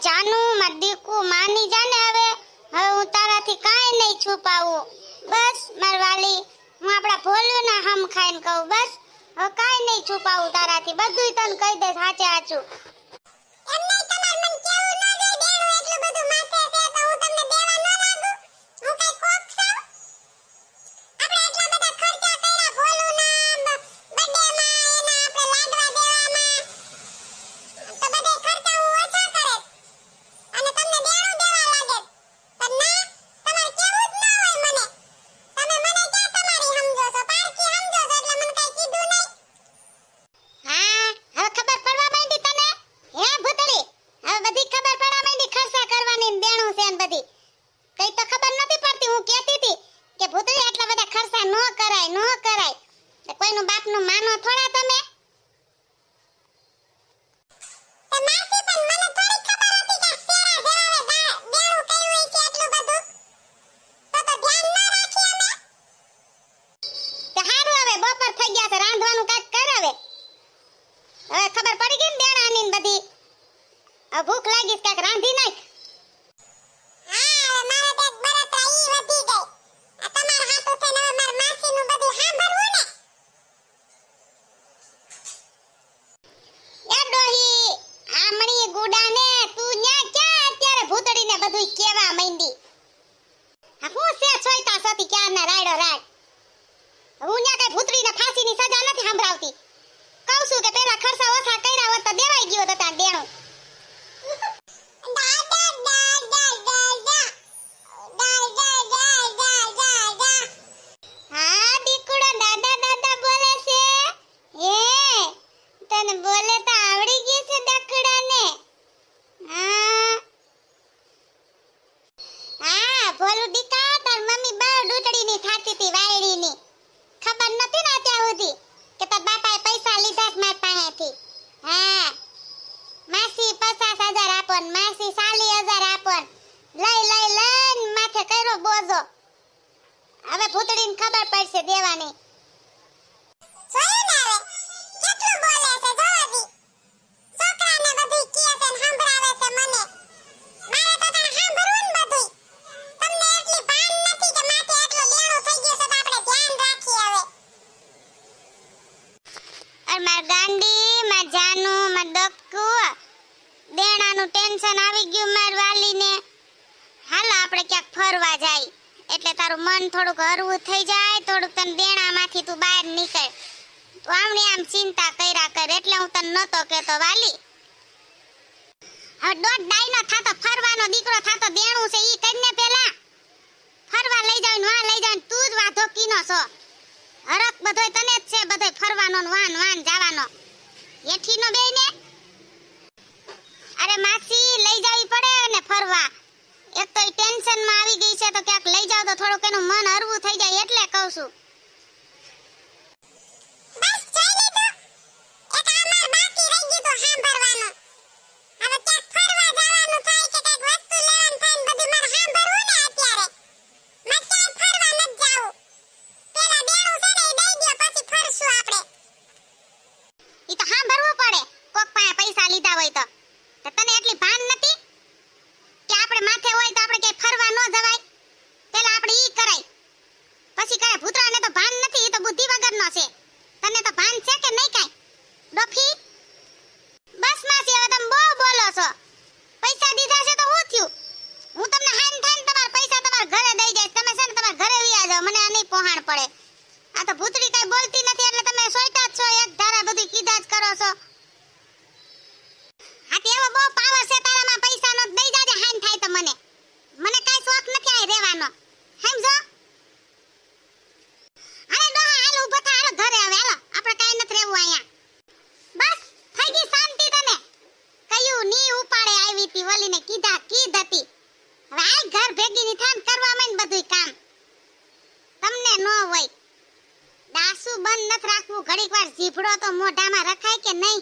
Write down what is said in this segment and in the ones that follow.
જાનુ માર દીકુ માની જાને હવે હું તારાથી કાંઈ નહીં છુપાવું. બસ માર વાલી, હું આપણા ભોલુના હમ ખાઈને કહું. બસ હવે કાંઈ નહીં છુપાવું તારાથી, બધુંય તને કહી દે સાચે સાચું. એમને તમાર મન કેવું ન દે દેણું એટલું બધું માથે છે તો હું તમને દેવા ન લાગુ. હું કઈ કોક છું? આપણે એટલા બધા ખર્ચા કર્યા ભોલુના બર્થડેમાં, એના આપણે લાડવા દેવામાં, તો બધે ખર્ચા હું ઓછા કરે અને તમને દેણું દેવા લાગે. પણ ના, તમારે કેવું જ ન હોય મને. તમે મને ક્યાં તમારી સમજો છો? પારકી સમજો છો એટલે મને કઈ કીધું નહીં. હા, હવે ખબર પડવા માંડી તને? હે ભૂતળી, હવે બધી ખબર પડવા માંડી ખર્ચા કરવાની ને દેણું છે ને બધી. કઈ તો ખબર નથી પડતી. હું કહેતી હતી કે ભૂતળી આટલા બધા ખર્ચા ન કરાય, ન કરાય. તો કોઈનું બાપનું માનો થોડા તમે? તો માસી પણ મને થોડી ખબર હતી કે શેરા જવાવે દેણું કર્યું છે એટલું બધું. તો ધ્યાન ન રાખી અમે. તે હારું, હવે બપોર થઈ ગયા છે, રાંધવાનું કાક કર હવે. હવે ખબર પડી ગઈ ને દેણાની ને બધી. હવે ભૂખ લાગી છે, કાક રાંધી નાખ. હા, હવે મારે તો એક બળતરા ઈ વધી ગઈ. આ તમાર હાટુ થઈને હવે માર માસીનું બધું સાંભળવું ને. એ ડોહી, આ મણીએ ગુડાને તું ન્યા ક્યાં અત્યારે ભૂતડીને બધુંય કેવા માંડી? આ હું છે છોયતા સતી ક્યારના રાયડો રાય. હું ન્યા કઈ ભૂતડીને ફાંસીની સજા નથી સંભળાવતી. કહું છું કે પેલા ખર્ચા ઓછા કર્યા હોત તો દેવાઈ ગયો તો ત્યાં દેણું. હા દીકુડો દાદા દાદા બોલે છે. તને બોલે તો આવડી ગઈ છે દકડાને. હા ભોલું દીકા, તાર મમ્મી બહુ ડૂટડીની થાતી હતી વાયડીની. ખબર નથી ને ત્યાં સુધી કે તાર બાપાએ પૈસા લીધા જ માર પાસેથી. હા, માસી 50,000 આપો ને માસી 40,000 આપો ને લઈ માથે કર્યો બોજો. હવે ભૂતડીને ખબર પડશે દેવાની. જોયું ને હવે કેટલું બોલે છે જોવાથી. છોકરાને બધું કહે છે ને સંભળાવે છે મને. મારે તો તને સાંભળવું ને બધું. તમને એટલી ભાન નથી કે માથે એટલું દેણું થઈ ગયું છે તો આપણે ધ્યાન રાખીએ હવે. અરે માર ગાંડી, માર જાનુ, માર દક્કુ, દેણાનું ટેન્શન આવી ગયું માર વાલીને. હાલ આપણે ક્યાંક ફરવા જાય એટલે તારું મન થોડુંક હરવું થઈ જાય, થોડુંક તને દેણામાંથી તું બહાર નીકળ. તું આમની આમ ચિંતા કર્યા કર એટલે હું તને નતો કહેતો વાલી. હવે દોઢ ડાયનો થાતો ફરવાનો દીકરો થાતો દેણું છે ઈ કરીને પેલા ફરવા લઈ જાવ ને વાં લઈ જાવ ને તું જ વાધો કીનો છો. હરક બધોય તને જ છે, બધોય ફરવાનો ને વાન જવાનો. એઠીનો બેયને અરે માસી લઈ જાવી પડે ને ફરવા. એક તો ઈ ટેન્શનમાં આવી ગઈ છે તો ક્યાંક લઈ જાવ તો થોડુંક એનું મન હરવું થઈ જાય એટલે કહું છું. બસ જોઈ લીધું. એક આ માર બાકી રહી ગયું તો સાંભળવાનું. હવે ક્યાંક ફરવા જવાનું થાય કે કંઈક વસ્તુ લેવાનું થાય ને બધું મારે સાંભળવું ને અત્યારે. મારે ક્યાંય ફરવા નથી જાવું. પેલા દેણું છે ને એ દઈ દ્યો પછી ફરશું આપણે. ઈ તો સાંભળવું પડે. કોક પાસે પૈસા લીધા હોય તો તને એટલી ભાન નથી કે આપણે માથે હોય તો આપણે ક્યાંય ફરવા ન જવાય. પેલા આપણે ઈ કરાય પછી કરે. ભૂતરાને તો ભાન નથી, ઈ તો બુદ્ધિ વગરનો છે. તને તો ભાન છે કે નહીં કાઈ ડોફી? બસ માસી, હવે તમે બહુ બોલો છો. પૈસા દીધા છે તો હું થયું? હું તમને હાન થાય તમારા પૈસા તમારા ઘરે દઈ જાય. તમે છે ને તમારા ઘરે વિયા જાવ, મને આ નહીં પહોંચાડ પડે. આ તો ભૂતરી કઈ બોલતી નથી એટલે તમે સોઈટા જ છો, એક ધારા બધું કીધા જ કરો છો. હા તે એવો બહુ પાવર છે તારામાં, પૈસાનો દઈ જાજે હાન થાય તો મને કાઈ શોખ નથી આ રહેવાનો, સમજો? હાલે ડોહા, હાલ ઊભો થા, હાલો ઘરે હવે, હાલો આપણે કાઈ નથી રહેવું અહીંયા. બસ થઈ ગઈ શાંતિ તને? કયું ની ઉપાડે આવી હતી વલીને કીધ હતી. હવે આ ઘર ભેગીની થાન કરવા માંડ બધુંય કામ. તમને ન હોય દાસુ બંધ નથી રાખવું. ઘડીક વાર જીભડો તો મોઢામાં રખાય કે નહીં?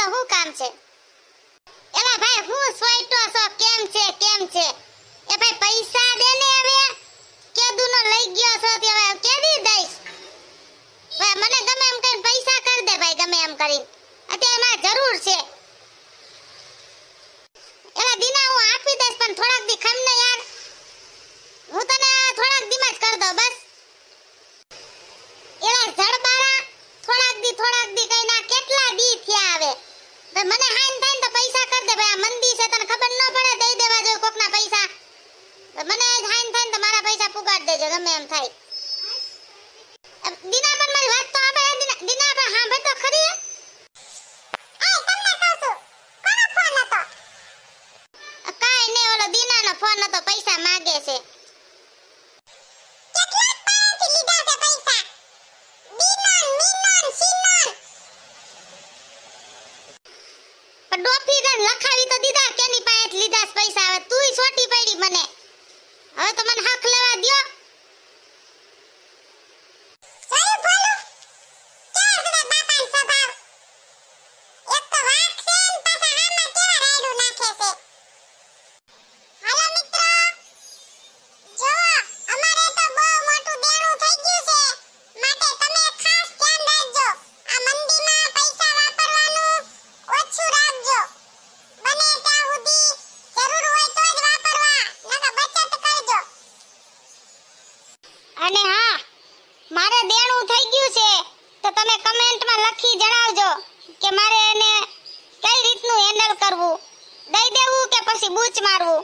તો શું કામ છે? એલા ભાઈ હું સોઈટો છો કેમ છે એ ભાઈ પૈસા દે ને હવે કેદુનો લઈ ગયો છો તે હવે કેદી દઈશ ભાઈ મને ગમે એમ કરીને પૈસા કર દે ભાઈ ગમે એમ કરીને અત્યારે મારે જરૂર છે એલા દીના હું આપી દઈશ પણ થોડાક દી ખમ ને યાર હું તને થોડાક દીમાં જ કર દઉં બસ એલા જડબારા થોડાક દી કઈ ના કેટલા દી થયા આવે ભાઈ મને હાઈન થાય ને તો પૈસા કર દે ભાઈ આ મંદી છે તને ખબર ન પડે દઈ દેવા જો કોકના પૈસા મને હાઈન થાય ને તો મારા પૈસા પુગાડ દેજો ગમે એમ થાય દીના પણ મારી વાત તો આપણે દીના પણ સાંભળ તો ખરી કાઈ ને ઓલો દીનાનો ફોન હતો પૈસા માંગે છે પણ ડોફી ને લખાવી તો દીધા કેની પાસે લીધા છે પૈસા હવે તુંય છોટી પડી મને હવે તો મને હક લેવા દ્યો અને હા મારે દેણું થઈ ગયું છે તો તમે કમેન્ટમાં લખી જણાવજો કે મારે એને કઈ રીતનું હેન્ડલ કરવું દઈ દેવું કે પછી બૂચ મારવું